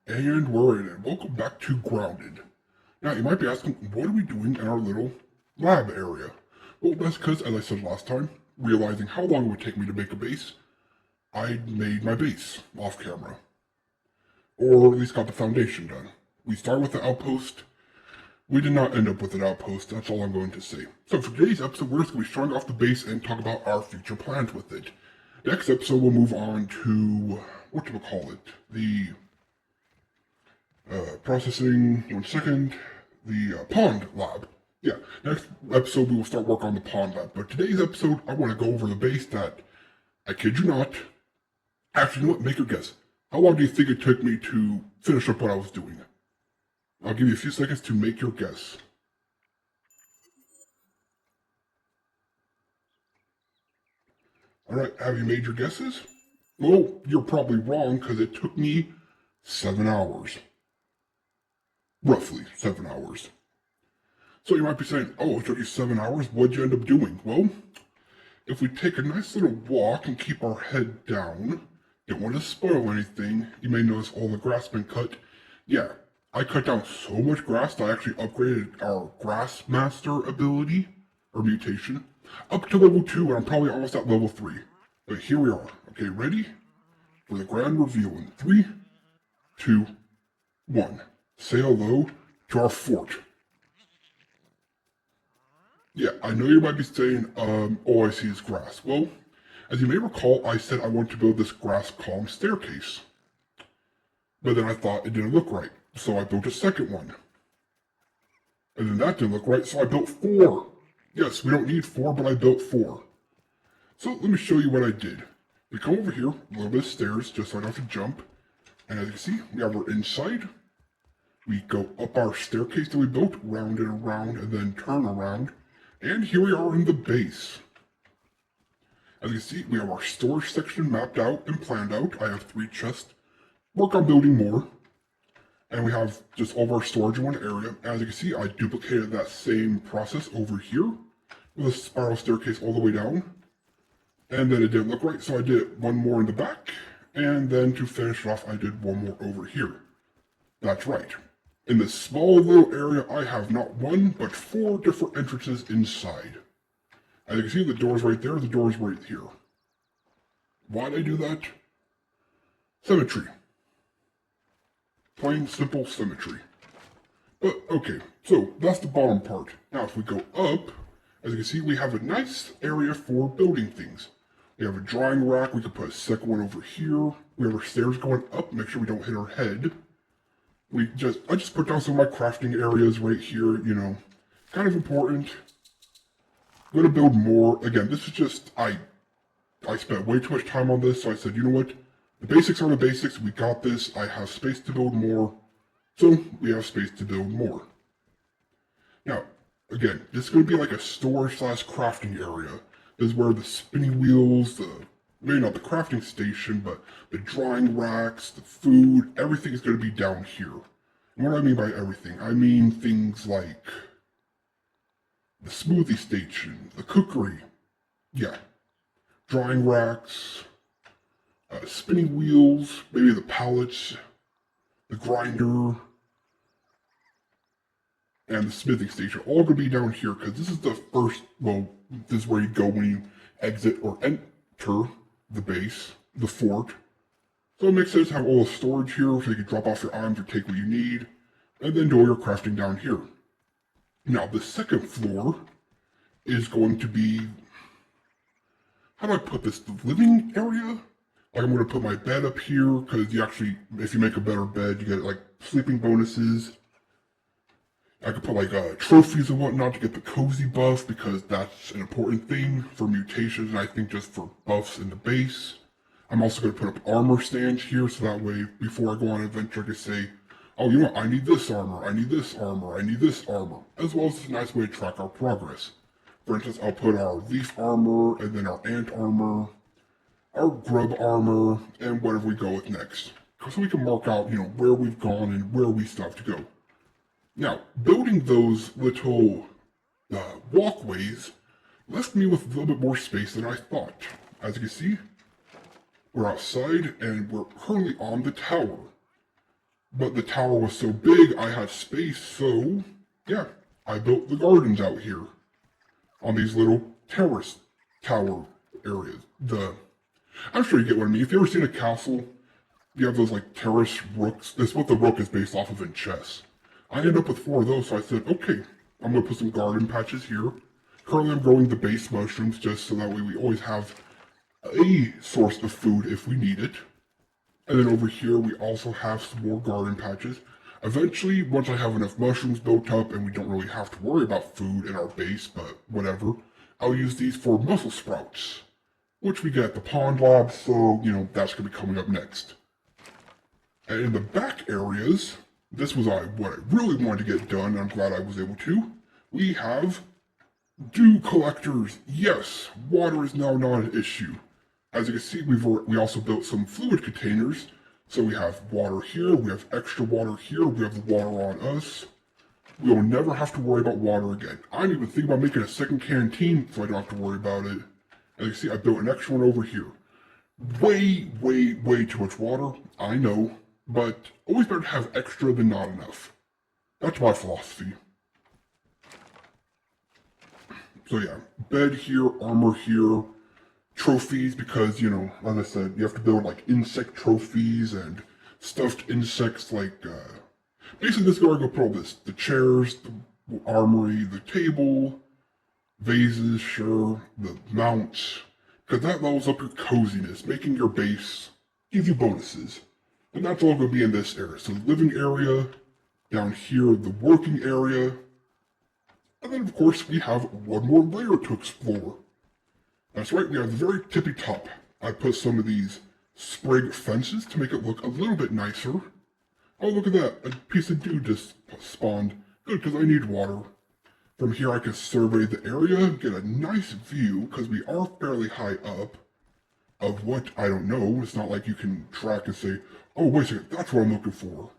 And we're in it. Welcome back to Grounded. Now, you might be asking, what are we doing in our little lab area? Well, that's because, as I said last time, realizing how long it would take me to make a base, I made my base off camera. Or at least got the foundation done. We started with the outpost. We did not end up with an outpost, that's all I'm going to say. So for today's episode, we're just going to be showing off the base and talk about our future plans with it. Next episode, we'll move on to, the processing, one second, the pond lab. Yeah, next episode we will start work on the pond lab. But today's episode, I want to go over the base that, I kid you not, actually, you know what, make a guess. How long do you think it took me to finish up what I was doing? I'll give you a few seconds to make your guess. Alright, have you made your guesses? Well, you're probably wrong because it took me 7 hours. Roughly 7 hours. So you might be saying, oh, it took you 7 hours, what'd you end up doing? Well, if we take a nice little walk and keep our head down, don't want to spoil anything, you may notice all the grass been cut. Yeah, I cut down so much grass that I actually upgraded our Grass Master ability, or mutation, up to level 2, and I'm probably almost at level 3. But here we are. Okay, ready? For the grand reveal in 3, 2, 1. Say hello to our fort. Yeah, I know you might be saying, all I see is grass. Well, as you may recall, I said I want to build this grass column staircase. But then I thought it didn't look right, so I built a second one. And then that didn't look right, so I built 4. Yes, we don't need 4, but I built 4. So let me show you what I did. We come over here, a little bit of stairs, just so I don't have to jump. And as you can see, we have our inside. We go up our staircase that we built, round and around, and then turn around. And here we are in the base. As you can see, we have our storage section mapped out and planned out. I have 3 chests. Work on building more. And we have just all of our storage in one area. As you can see, I duplicated that same process over here with a spiral staircase all the way down. And then it didn't look right, so I did one more in the back. And then to finish it off, I did one more over here. That's right. In this small little area, I have not 1, but 4 different entrances inside. As you can see, the door's right there, the door's right here. Why'd I do that? Symmetry. Plain, simple symmetry. But, okay, so that's the bottom part. Now, if we go up, as you can see, we have a nice area for building things. We have a drying rack, we can put a second one over here. We have our stairs going up, make sure we don't hit our head. I just put down some of my crafting areas right here, you know, kind of important. I'm gonna build more. Again, this is just, I spent way too much time on this, so I said, you know what? The basics are the basics, we got this, I have space to build more, so we have space to build more. Now, again, this is gonna be like a storage/crafting area. This is where the spinning wheels, maybe not the crafting station, but the drying racks, the food, everything is going to be down here. And what do I mean by everything? I mean things like the smoothie station, the cookery, yeah, drying racks, spinning wheels, maybe the pallets, the grinder, and the smithing station, all going to be down here, because this is the first, well, this is where you go when you exit or enter the base, the fort. So it makes sense to have all the storage here so you can drop off your items or take what you need, and then do all your crafting down here. Now, the second floor is going to be, how do I put this, the living area? Like I'm going to put my bed up here, because you actually, if you make a better bed, you get like sleeping bonuses. I could put like trophies and whatnot to get the cozy buff because that's an important thing for mutations and I think just for buffs in the base. I'm also going to put up armor stands here so that way before I go on an adventure I can say, oh you know what, I need this armor, I need this armor, I need this armor. As well as it's a nice way to track our progress. For instance, I'll put our leaf armor and then our ant armor, our grub armor, and whatever we go with next. So we can mark out, you know, where we've gone and where we still have to go. Now, building those little walkways left me with a little bit more space than I thought. As you can see, we're outside and we're currently on the tower. But the tower was so big, I had space, so yeah, I built the gardens out here on these little terrace tower areas. I'm sure you get what I mean. If you ever seen a castle, you have those like terrace rooks. That's what the rook is based off of in chess. I ended up with 4 of those, so I said, okay, I'm gonna put some garden patches here. Currently, I'm growing the base mushrooms just so that way we always have a source of food if we need it. And then over here, we also have some more garden patches. Eventually, once I have enough mushrooms built up and we don't really have to worry about food in our base, but whatever, I'll use these for mussel sprouts, which we get at the pond lab, so, that's going to be coming up next. And in the back areas, this was what I really wanted to get done, and I'm glad I was able to. We have dew collectors. Yes, water is now not an issue. As you can see, we also built some fluid containers. So we have water here, we have extra water here, we have the water on us. We will never have to worry about water again. I'm even thinking about making a second canteen so I don't have to worry about it. As you can see, I built an extra one over here. Way, way, way too much water, I know, but always better to have extra than not enough. That's my philosophy. So yeah, bed here, armor here, trophies because, as I said, you have to build like insect trophies and stuffed insects like, basically this is where I go put all this. The chairs, the armory, the table, vases, sure, the mounts, because that levels up your coziness, making your base, gives you bonuses. And that's all going to be in this area. So the living area, down here, the working area, and then of course we have one more layer to explore. That's right, we have the very tippy top. I put some of these sprig fences to make it look a little bit nicer. Oh, look at that, a piece of dew just spawned. Good, because I need water. From here I can survey the area, get a nice view, because we are fairly high up, of what, I don't know. It's not like you can track and say, oh, wait a second, that's what I'm looking for.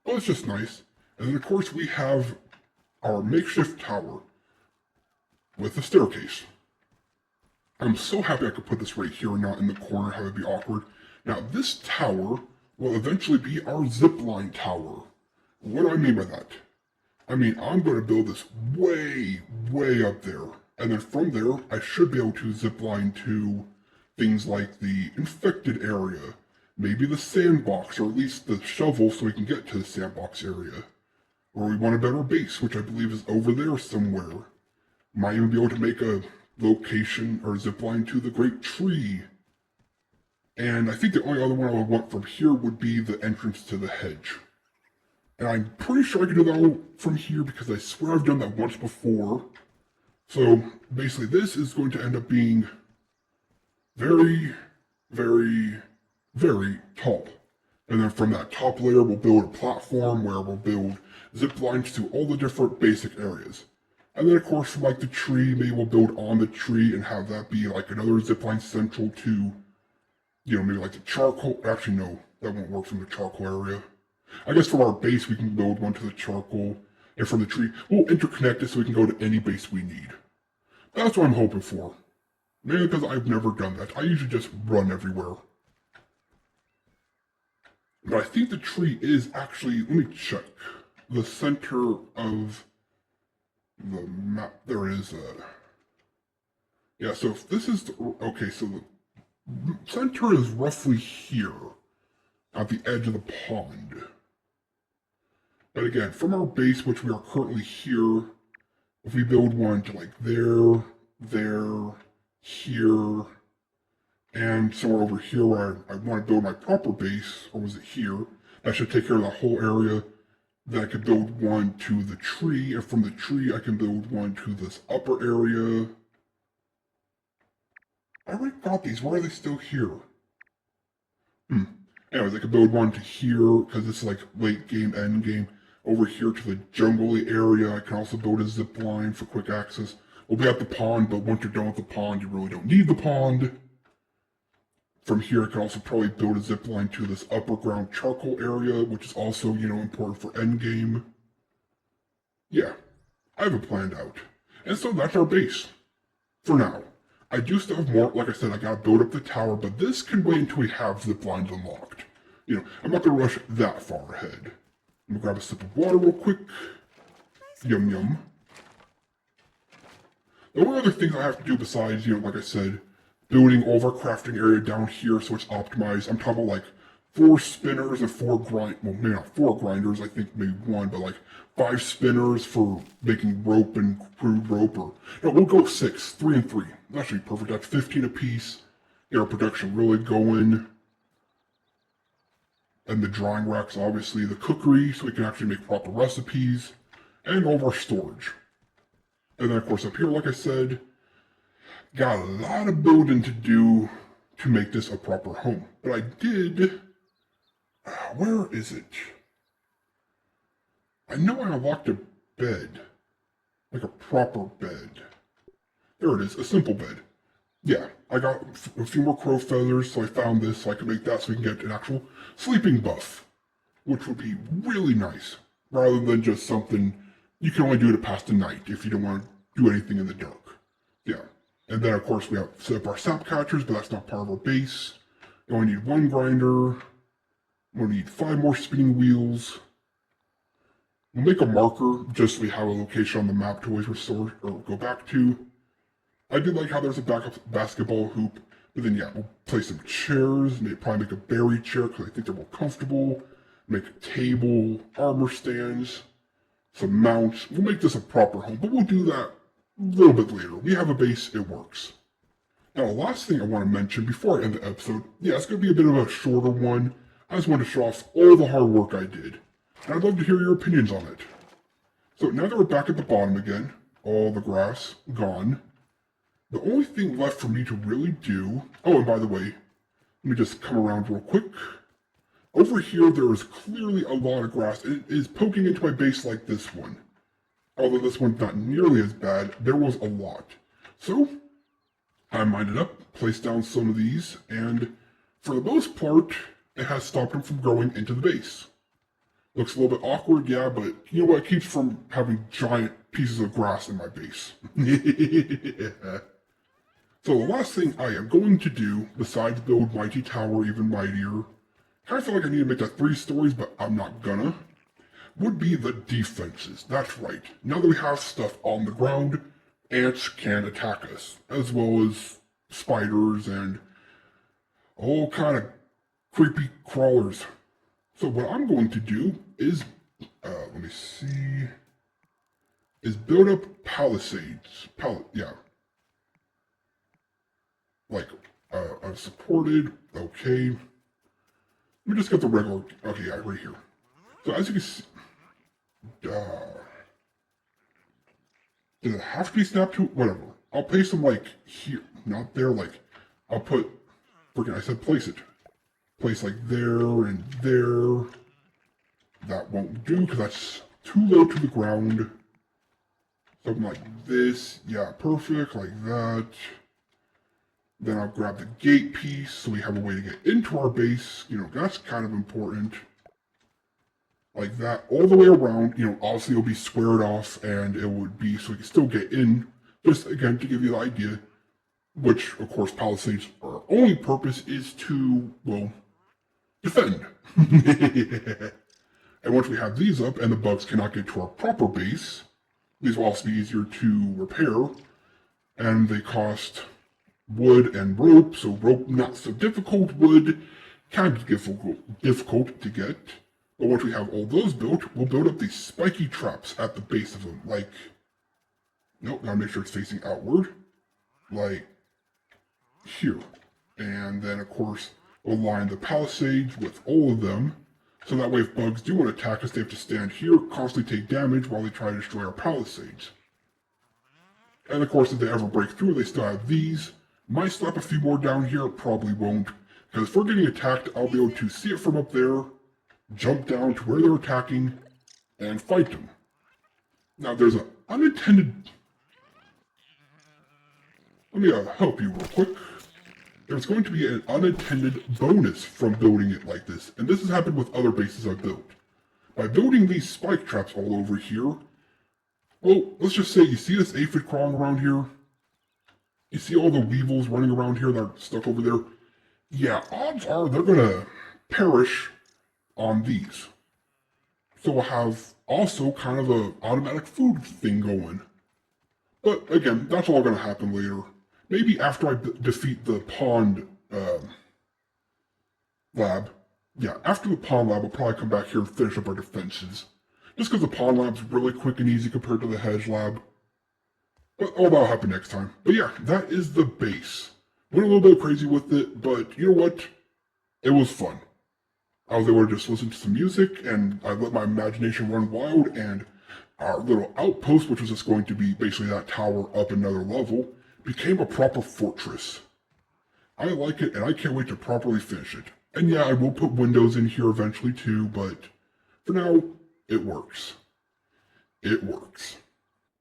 Well, it's just nice. And then of course we have our makeshift tower with a staircase. I'm so happy I could put this right here and not in the corner, have it be awkward. Now, this tower will eventually be our zipline tower. What do I mean by that? I mean, I'm going to build this way, way up there. And then from there, I should be able to zipline to things like the infected area, maybe the sandbox, or at least the shovel so we can get to the sandbox area. Or we want a better base, which I believe is over there somewhere. Might even be able to make a location or zipline to the Great Tree. And I think the only other one I would want from here would be the entrance to the hedge. And I'm pretty sure I can do that from here because I swear I've done that once before. So basically this is going to end up being very, very, very tall. And then from that top layer we'll build a platform where we'll build zip lines to all the different basic areas. And then of course from like the tree, maybe we'll build on the tree and have that be like another zipline central to, maybe like the charcoal. Actually no, that won't work from the charcoal area. I guess from our base we can build one to the charcoal, and from the tree we'll interconnect it so we can go to any base we need. That's what I'm hoping for. Mainly because I've never done that. I usually just run everywhere. But I think the tree is actually, let me check, the center of the map. There is a, yeah, so if this is, okay, so the center is roughly here, at the edge of the pond. But again, from our base, which we are currently here, if we build one to like there, here, and somewhere over here where I want to build my proper base, or was it here? That should take care of the whole area. Then I could build one to the tree, and from the tree I can build one to this upper area. I already got these, why are they still here? Anyways, I could build one to here, because this is like late game, end game. Over here to the jungly area, I can also build a zip line for quick access. We'll be at the pond, but once you're done with the pond, you really don't need the pond. From here, I can also probably build a zip line to this upper ground charcoal area, which is also, important for endgame. Yeah, I have it planned out. And so that's our base. For now. I do still have more. Like I said, I gotta build up the tower, but this can wait until we have zip lines unlocked. I'm not going to rush that far ahead. I'm going to grab a sip of water real quick. Yum yum. The only other things I have to do besides, like I said, building all of our crafting area down here so it's optimized. I'm talking about like 4 spinners and 4 maybe not 4 grinders, I think maybe 1, but like 5 spinners for making rope and crude rope, or no, we'll go 6, 3 and 3. That should be perfect. That's 15 apiece. Get our production really going. And the drying racks, obviously, the cookery, so we can actually make proper recipes, and all of our storage. And then, of course, up here, like I said, got a lot of building to do to make this a proper home. But I did... where is it? I know I unlocked a bed. Like a proper bed. There it is, a simple bed. Yeah, I got a few more crow feathers, so I found this, so I can make that so we can get an actual sleeping buff. Which would be really nice, rather than just something you can only do to pass the night if you don't want to do anything in the dark. Yeah, and then of course we have set up our sap catchers, but that's not part of our base. You only need 1 grinder. We'll need 5 more spinning wheels. We'll make a marker just so we have a location on the map to always restore or go back to. I do like how there's a backup basketball hoop, but then yeah, we'll place some chairs, probably make a berry chair because I think they're more comfortable. Make a table, armor stands, some mounts. We'll make this a proper home, but we'll do that a little bit later. We have a base, it works. Now, the last thing I want to mention before I end the episode, yeah, it's going to be a bit of a shorter one. I just want to show off all the hard work I did. And I'd love to hear your opinions on it. So now that we're back at the bottom again, all the grass gone, the only thing left for me to really do... Oh, and by the way, let me just come around real quick. Over here, there is clearly a lot of grass. It is poking into my base like this one. Although this one's not nearly as bad, there was a lot. So, I mined it up, placed down some of these, and for the most part, it has stopped them from growing into the base. Looks a little bit awkward, yeah, but you know what? It keeps from having giant pieces of grass in my base. So the last thing I am going to do, besides build Mighty Tower even mightier, kind of feel like I need to make that 3 stories, but I'm not gonna, would be the defenses. That's right. Now that we have stuff on the ground, ants can attack us, as well as spiders and all kind of creepy crawlers. So what I'm going to do is, let me see, is build up palisades. Like, unsupported, okay. Let me just get the regular, okay, yeah, right here. So as you can see, does it have to be snapped to? Whatever. I'll place them like here, not there, like, I'll put, I said place it. Place like there and there. That won't do because that's too low to the ground. Something like this, yeah, perfect, like that. Then I'll grab the gate piece so we have a way to get into our base. That's kind of important. Like that, all the way around. Obviously it'll be squared off and it would be so we can still get in. Just again, to give you the idea, which of course palisades, our only purpose is to, well, defend. And once we have these up and the bugs cannot get to our proper base, these will also be easier to repair. And they cost wood and rope, so rope not so difficult, wood kind of difficult to get. But once we have all those built, we'll build up these spiky traps at the base of them, like, nope, gotta make sure it's facing outward, like here. And then of course, we'll line the palisades with all of them, so that way if bugs do want to attack us, they have to stand here, constantly take damage while they try to destroy our palisades. And of course, if they ever break through, they still have these. Might slap a few more down here, probably won't. Because if we're getting attacked, I'll be able to see it from up there, jump down to where they're attacking, and fight them. Now there's an unintended... Let me help you real quick. There's going to be an unintended bonus from building it like this, and this has happened with other bases I've built. By building these spike traps all over here, well, let's just say you see this aphid crawling around here? You see all the weevils running around here that are stuck over there? Yeah, odds are they're gonna perish on these. So we'll have also kind of a automatic food thing going. But again, that's all going to happen later. Maybe after I defeat the pond lab. Yeah, after the pond lab, I'll probably come back here and finish up our defenses. Just because the pond lab's really quick and easy compared to the hedge lab. But all that'll happen next time. But yeah, that is the base. Went a little bit crazy with it, but you know what? It was fun. I was able to just listen to some music, and I let my imagination run wild, and our little outpost, which was just going to be basically that tower up another level, became a proper fortress. I like it, and I can't wait to properly finish it. And yeah, I will put windows in here eventually too, but for now, it works. It works.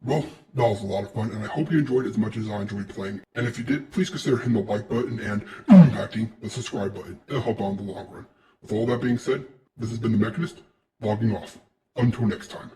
Well, that was a lot of fun, and I hope you enjoyed it as much as I enjoyed playing. And if you did, please consider hitting the like button and impacting the subscribe button. It'll help out in the long run. With all that being said, this has been The Mechanist, logging off. Until next time.